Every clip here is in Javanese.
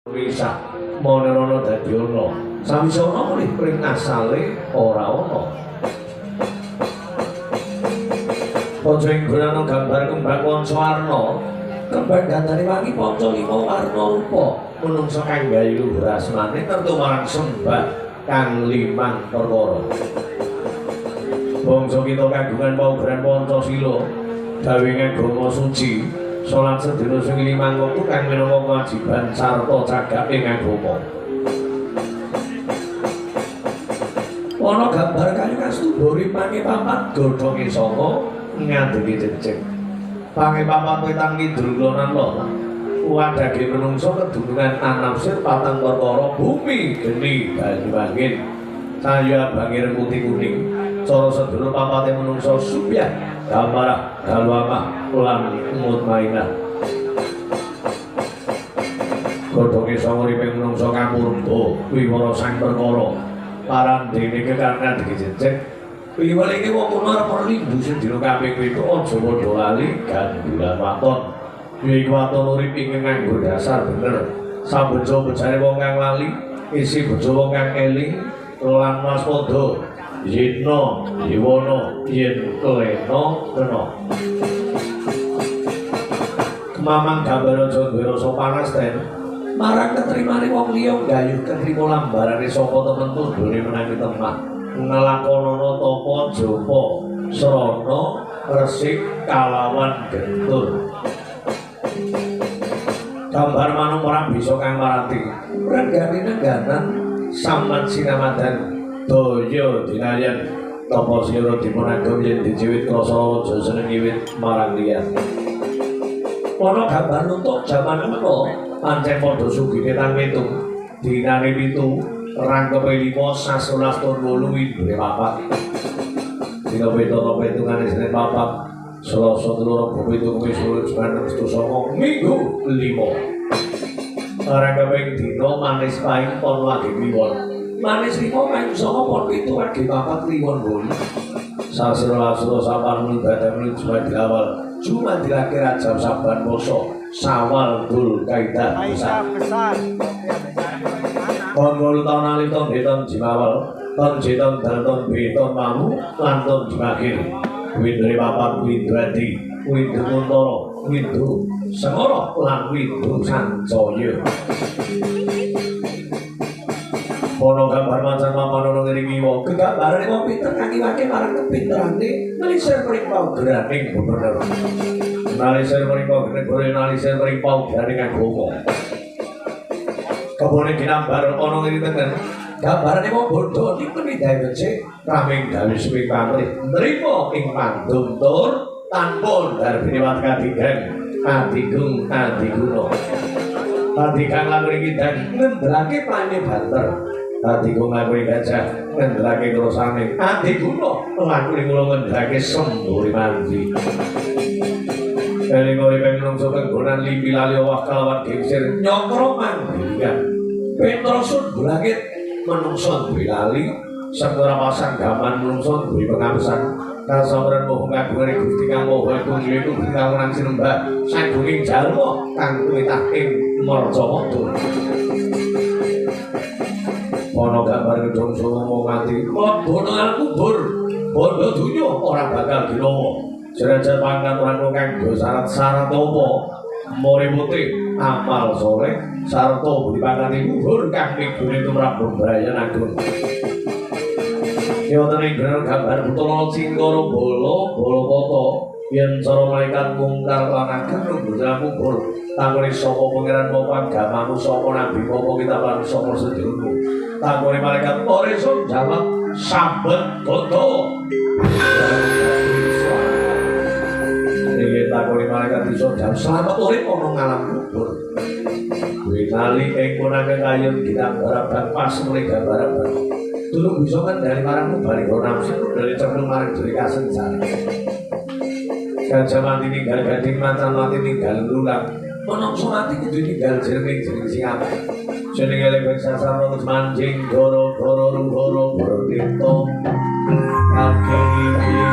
Bisa mono dadi ana. Sawise ana mulih pring asale ora ana. Panca ing gunana gambar kembang Wansawarna. Kembang gandane wangi panca lima warna rupa. Menungsa kang gayu rasmane tertu marang sembah kang limang perkara. Bangsa kita kagungan paugeran Pancasila gawe ngagama suci. Salat sedina sing limang wektu kang minangka kewajiban sarta cagak ing agama. Ana gambar kayu kastubari pange papat godhonge sanga ngadege cecek. Pange papat wetang kidul kulon lor. Wadage menungsa kedunungan anapsir patang perkara bumi geni banyu angin. Cahya bangir putih kuning. Cara sedulur papate menungsa subyah Gamarah, Galwamah, Ulam, Mutmainah. Godhonge sanga riping menungsa kamurba, wiwara sang perkara. Parandene kekarnan digececek. Piwale iki wong kuno arep limbu sing dina kaping 7 aja padha lali gandulan waton. Yaiku waton urip ing nganggo dasar bener. Sabeja bejane wong kang lali, isi beja wong kang eling lan waspada. Yitno, Yiwono, Yen Kleno, Keno. Kemamang gambar aja duwe rasa panas ten. Marang ketrimane wong liya gayuh ketrima lambarane saka temen tundhone menangi temah. Ngelakonana tapa japa, srana, resik kalawan gentur. Gambar manung ora bisa kang marati. Renggane neganan samad sinamadan. Toyo dinayan topo sira dipunagem yen dijiwit krasa aja seneng wiwit marang liyan. Ana gambar nutuk jaman menika pancen padha sugih tang pitung. Dinane 7 rangkepe 5 16 ton 8 indune 4. Dina petara petungane Senin 4 Selasa 3 Rabu 7 Kamis 9 9 Minggu 5. Rangkepe dina manis paing pon lagi miwon. Manis 5 kayu sanga pon 7 lagi 4 kliwon boli. Sasira-sira sapan ibadah menuju awal. Cuma dilakir Rajab Saban Poso Sawal Dul Kaidah besar. Konggol tahun alif tahun beton jimawal tahun jeton dalton beton mamu lanton jimakir. Windri papat windradi windu kuntoro windu sengoro lan windu sancoyo. Ono gambar macan mapan ono ngiringi wong kegambaran wong pinter kakiwake marang kepinterane nalisir mring paugraning bener. Nalisir mring paugraning nalisir mring paugraning agama. Kebone ginambar ono ngiri tenen gambarane wong bodho niku midhae becik raming gawe suwi pamrih nrimo ing pandum tur tanpa darbine wat kadigan adigung adiguna. Adigang lagu iki dan ngendhrake plane banter. Adigung lagu gajah ngendhrake krosane. Adiguna lagu kula ngendhrake semburi mandi. Eling urip menungso penggonan limpi lali owah kalawan gengsir nyokro mandirian. Petrosun bulangit menungso duwe lali segera pasang gaman menungso duwe pengapesan. Kasamuran mohon kagungan Gusti kang maha agung yaiku kawunan sinembah sagunging jalma kang tuwitah ing marcamata. Ana gambar gedhong Solo mati mlebu nang kubur bondo dunya ora bakal dinawa. Jerajar pangkat rangko kanggo syarat-syarat apa more putih amal soleh sarta budi pangkati kubur kang migune tumrap bebrayan agung. Wonten ing gambar Butala Cingkara Bala Poto yen cara malaikat mungkar lan ageng nggone kubur takone sapa pangeran mopan agamamu sapa nabi apa kitab lan sapa sedulurmu takone malaikat ora iso jawab sambet bodo iki takone malaikat iso jawab selamat urip ana ngalam kubur winali ing konake kayun kitab barang pas mulai gambar dulu bisa kan dari marangmu balik nafsu dari cenderung marang dari kasenjana. Gajah mati ninggal gading macan mati ninggal lulang. Menungso mati kudu ninggal jernih sing apa. Jeneng elek sasar terus manjing goro tirto. Kakek iki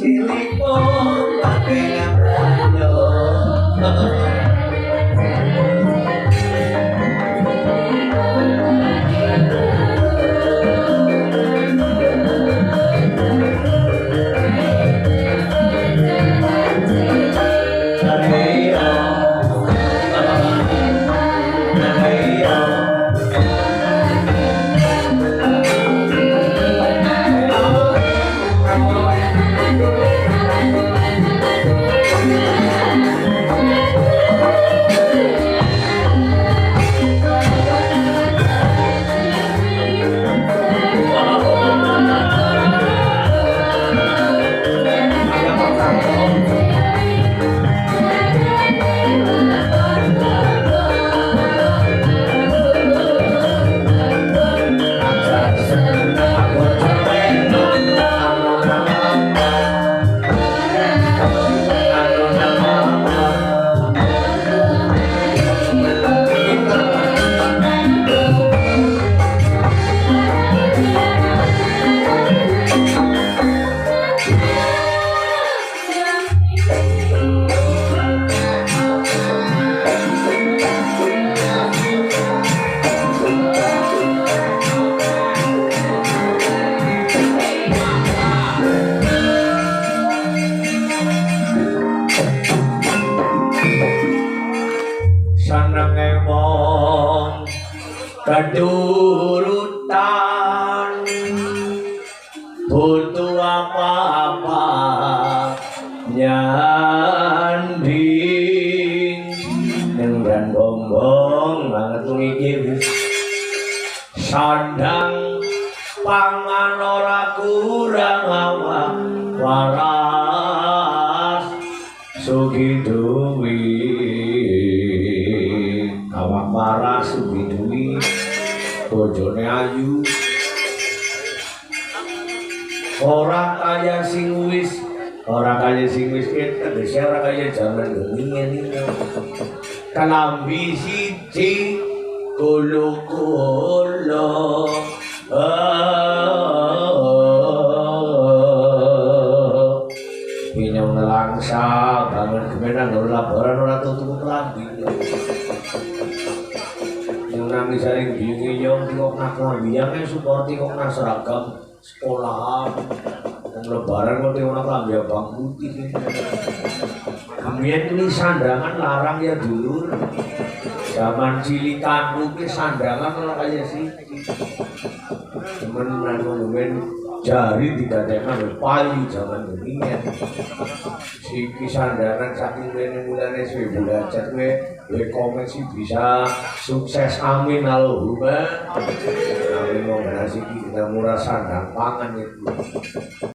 cilik pun pakai ngabrano. Kedurutan butuh apa-apa nyanding dengan bombong banget ngikir sandang pangan ora kurang awak waras sugi duwi awak waras sugi duwi bojone ayu ora kaya sing wis tegese ora kaya jaman ngene kalambi siji kolo-kolo pinyong nelangsa bangun kemenang laporan ora tutup kelambi nangis saling bingung yang kok nak lambi yang supporti kok nak seragam sekolahan dan lebaran kok nak lambi abang putih kemudian ini sandangan larang ya dulu zaman cilikan rupi sandangan malah kayak sih cuman nanggung jari digadengkan payu zaman ini ya si sandangan saking mulanya sih belajar gue komen sih bisa sukses amin Allahumma amin mau ngasih kita murah sandang pangan itu